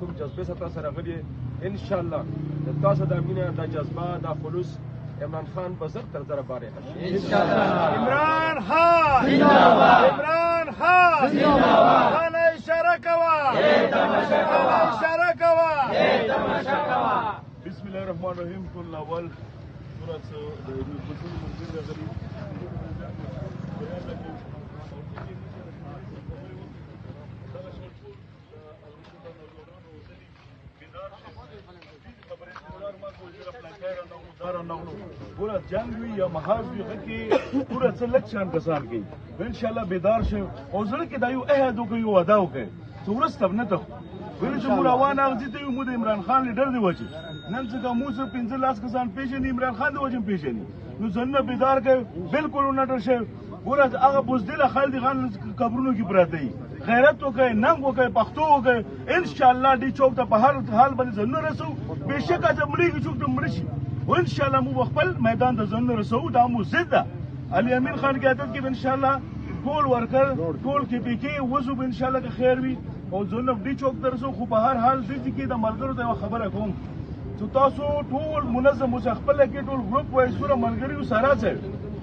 کوم جذبه سره تاسو راغلي ان شاء الله تاسو د مینه د جذبه د خلوص عمران خان به زر تر زره بارې نشي ان شاء الله. عمران خان زنده‌باد، عمران خان زنده‌باد. خان اشاره کوا، تماشا کوا، اشاره کوا، تماشا کوا. بسم الله الرحمن الرحیم. کل اول سورۃ د رسول منذر راغلی پورا جنگ وي یا محاذ وي هغه کې پورا څه لږ شان کسان کوي انشاءالله بیدار شي او زړه کې دا یو عهد وکړي یو وعده وکړي چې وروسته به نه تخو ویل چې موږ روان هغځې ته یو موږ د عمران خان لیډر دی وجې نن څنګه موږ سره 15 کسان پېژني عمران خان د وجې هم پېژني نو ځانونه بیدار کړي بالکل ونه ډر شي ګوره هغه بزدله خالد خان قبرونو کې پراته دي غیرت وکړئ ننګ وکړئ پښتو وکړئ انشاءالله ډي چوک ته په هر حال باندې ځانونه رسو بېشکه چې مړېږي څوک ته مړه شي انشاءالله موږ خپل میدان ته ځانونه رسوو دا مو ضد ده علي امین خان قیادت کې به انشاءالله ټول ورکر ټول کې پکې وځو به انشاءالله که خیر وي او ځانونه ډي چوک ته رسو خو په هر حال دې کې د ملګرو ته یوه خبره کوم چې تاسو ټول منظم اوسئ خپله کې ټول ګروپ وایي سوره ملګري سره ځئ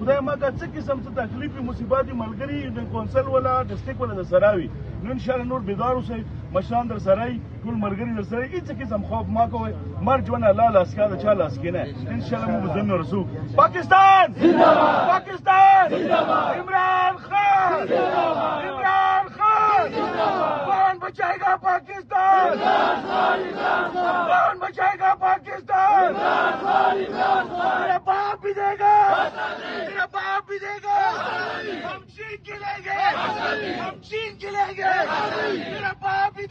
خدای ما ته څه قسم څه تکلیف مصیبات ملګري د کونسل ولا ډسټریکټ ولا د سره وي نو انشاءالله نور بیدار اوسئ مشران در سره وي ټول ملګري در سره هېڅ قسم خوف ما کوئ مرګ ژوند الله لاس کې د چا لاس کې نه انشاءالله موږ به ځانونه رسو پاکستان زنده‌باد پاکستان زنده‌باد عمران خان زنده‌باد عمران خان زنده‌باد کون بچائے پاکستان کون بچائے گا پاکستان میرا باپ بھی دے گا میرا باپ بھی دے گا ہم چین کے لیں گے ہم چین کے لیں گے میرا باپ بھی